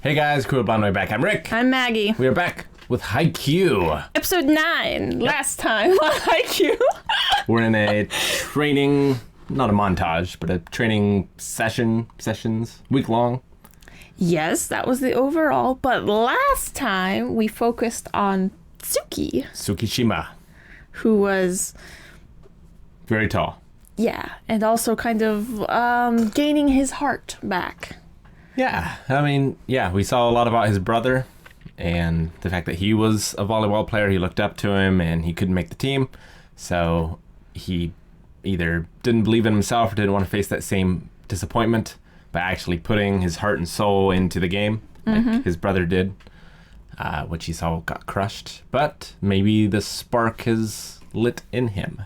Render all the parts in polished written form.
Hey guys, Crew of Blonde Way back. I'm Rick. I'm Maggie. We are back with Haikyuu. Episode 9, last time on Haikyuu. We're in a training, not a montage, but a training sessions, week long. Yes, that was the overall, but last time we focused on Tsukishima. Who was... Very tall. Yeah, and also kind of gaining his heart back. Yeah, I mean, we saw a lot about his brother and the fact that he was a volleyball player. He looked up to him and he couldn't make the team. So he either didn't believe in himself or didn't want to face that same disappointment by actually putting his heart and soul into the game like his brother did, which he saw got crushed. But maybe the spark has lit in him.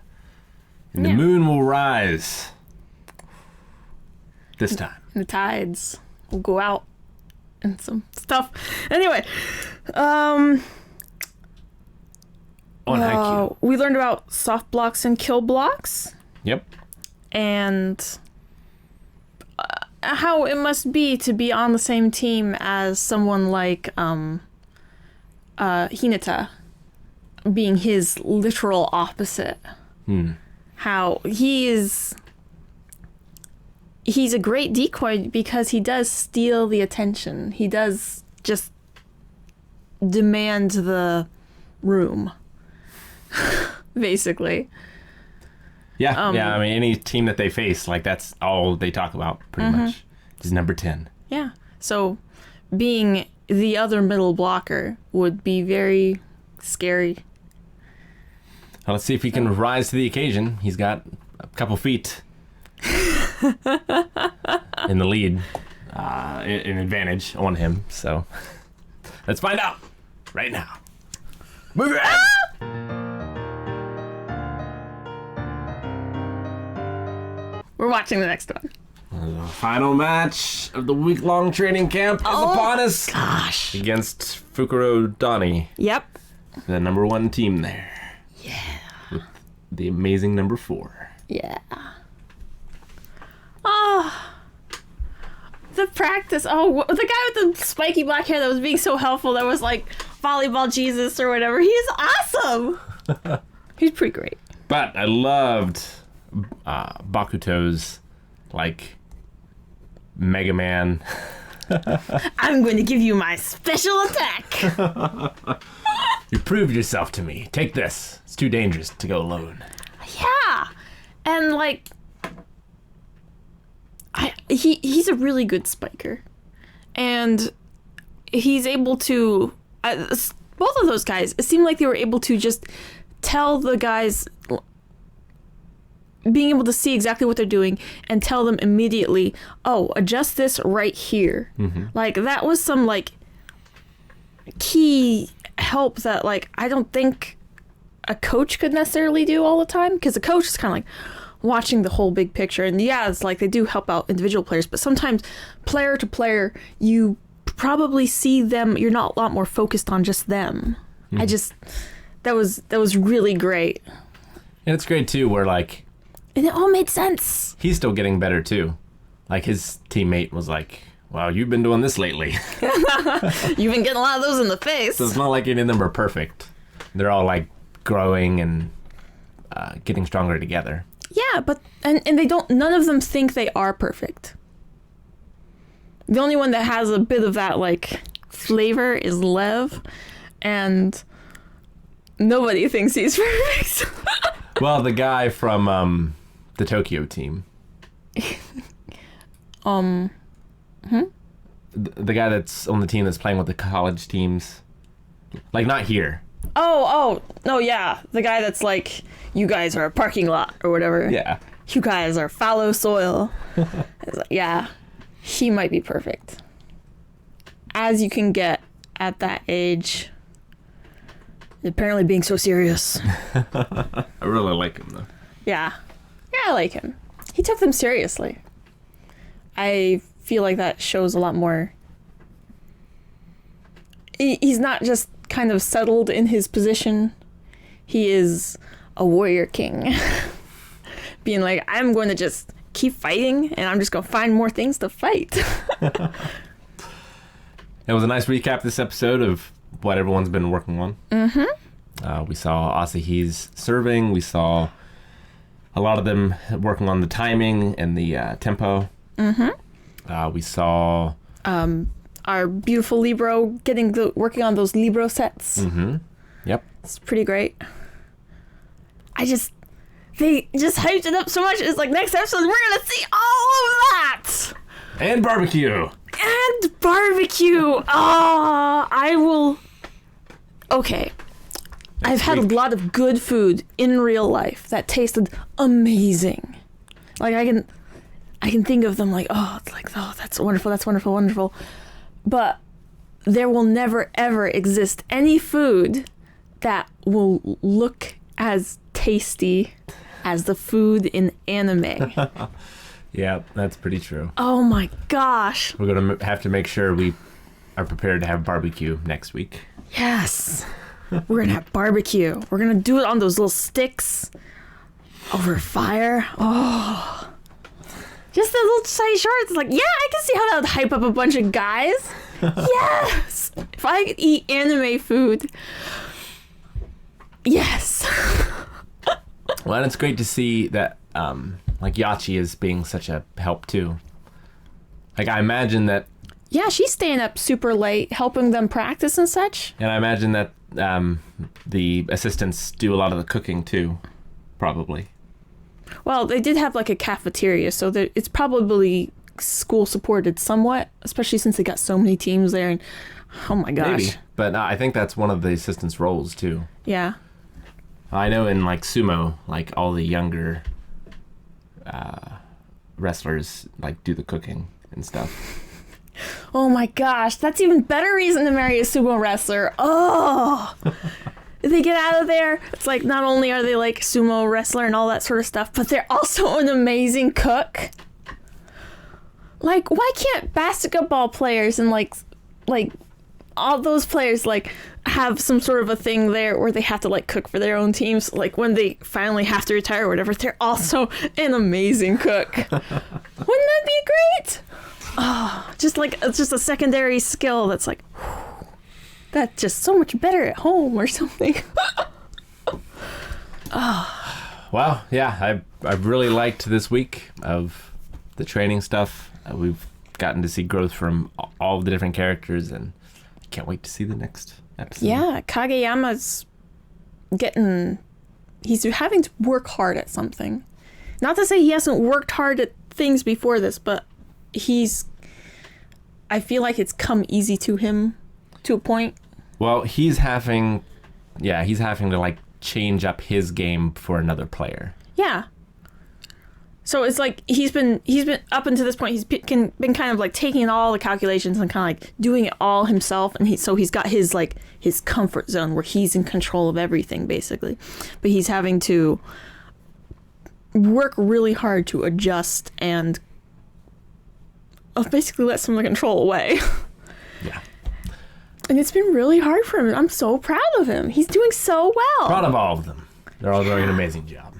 And the moon will rise this time. The tides will go out and some stuff. Anyway, On Haikyuu. we learned about soft blocks and kill blocks. Yep. And how it must be to be on the same team as someone like Hinata, being his literal opposite. How he's a great decoy because he does steal the attention. He does just demand the room, basically. Yeah, I mean, any team that they face, like, that's all they talk about, pretty much, is number 10. Yeah, so being the other middle blocker would be very scary. Well, let's see if he can rise to the occasion. He's got a couple feet in the lead, an advantage on him. So let's find out right now. Move your ass! We're watching the next one. The final match of the week-long training camp is upon us. Gosh. Against Fukuro Donnie, Yep. the number 1 team there. Yeah. With the amazing number 4. Yeah. Oh. The practice. Oh, the guy with the spiky black hair that was being so helpful, that was like volleyball Jesus or whatever. He's awesome. He's pretty great. But I loved Bakuto's, like, Mega Man. I'm going to give you my special attack. You proved yourself to me. Take this. It's too dangerous to go alone. Yeah. And, like, he's a really good spiker. And he's able to... both of those guys, it seemed like they were able to just tell the guys... being able to see exactly what they're doing and tell them immediately, oh, adjust this right here. Like, that was some, like, key help that, like, I don't think a coach could necessarily do all the time, because a coach is kind of like watching the whole big picture. And yeah, it's like they do help out individual players, but sometimes player to player, you probably see them, you're not a lot more focused on just them. That was really great. And it's great too, where, like, and it all made sense. he's still getting better too. Like, his teammate was like, wow, you've been doing this lately. You've been getting a lot of those in the face. So it's not like any of them are perfect. They're all, like, growing and getting stronger together. Yeah, but and they don't, none of them think they are perfect. The only one that has a bit of that, like, flavor is Lev, and nobody thinks he's perfect. Well, the guy from the Tokyo team. The guy that's on the team that's playing with the college teams. Like, not here. Oh, no, yeah. The guy that's like, you guys are a parking lot or whatever. Yeah. You guys are fallow soil. It's like, yeah, he might be perfect. As you can get at that age. Apparently being so serious. I really like him, though. Yeah. Yeah, I like him. He took them seriously. I feel like that shows a lot more. He's not just kind of settled in his position. He is a warrior king. Being like, I'm going to just keep fighting, and I'm just going to find more things to fight. It was a nice recap this episode of what everyone's been working on. We saw Asahi's serving. We saw a lot of them working on the timing and the tempo. We saw our beautiful Libro working on those Libro sets. Yep. It's pretty great. They just hyped it up so much. It's like next episode we're gonna see all of that. And barbecue. I will. Okay. I've had a lot of good food in real life that tasted amazing. Like I can think of them like, that's wonderful. But there will never ever exist any food that will look as tasty as the food in anime. Yeah, that's pretty true. Oh my gosh. We're going to have to make sure we are prepared to have barbecue next week. Yes. We're going to have barbecue. We're going to do it on those little sticks over fire. Oh. Just the little tiny shorts. Like, yeah, I can see how that would hype up a bunch of guys. Yes. If I could eat anime food. Yes. Well, and it's great to see that, like, Yachi is being such a help, too. Like, I imagine that... Yeah, she's staying up super late, helping them practice and such. And I imagine that the assistants do a lot of the cooking, too, probably. Well, they did have, like, a cafeteria, so it's probably school-supported somewhat, especially since they got so many teams there. And oh, my gosh. Maybe, but I think that's one of the assistants' roles, too. Yeah. I know in, like, sumo, like, all the younger wrestlers, like, do the cooking and stuff. Oh my gosh, that's even better reason to marry a sumo wrestler. Oh, if they get out of there, it's like not only are they like sumo wrestler and all that sort of stuff, but they're also an amazing cook. Like, why can't basketball players and like all those players like have some sort of a thing there where they have to like cook for their own teams? Like when they finally have to retire or whatever, they're also an amazing cook. Wouldn't that be great? Oh, just a secondary skill that's like, whew, that's just so much better at home or something. Well, yeah, I've really liked this week of the training stuff. We've gotten to see growth from all of the different characters, and I can't wait to see the next episode. Yeah, Kageyama's he's having to work hard at something. Not to say he hasn't worked hard at things before this, but I feel like it's come easy to him to a point. Well, he's having to like change up his game for another player. Yeah. So it's like he's been up until this point, he's been kind of like taking all the calculations and kind of like doing it all himself, and he's got his like his comfort zone where he's in control of everything basically, but he's having to work really hard to adjust and basically let some of the control away. Yeah. And it's been really hard for him. I'm so proud of him. He's doing so well. Proud of all of them. They're all doing an amazing job.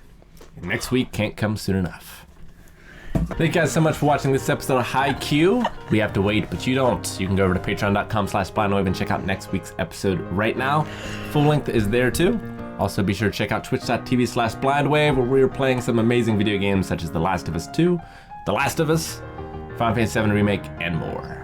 And next week can't come soon enough. Thank you guys so much for watching this episode of Haikyuu. We have to wait, but you don't. You can go over to patreon.com/blindwave and check out next week's episode right now. Full length is there too. Also be sure to check out twitch.tv/blindwave where we are playing some amazing video games such as The Last of Us 2, The Last of Us, Final Fantasy VII Remake, and more.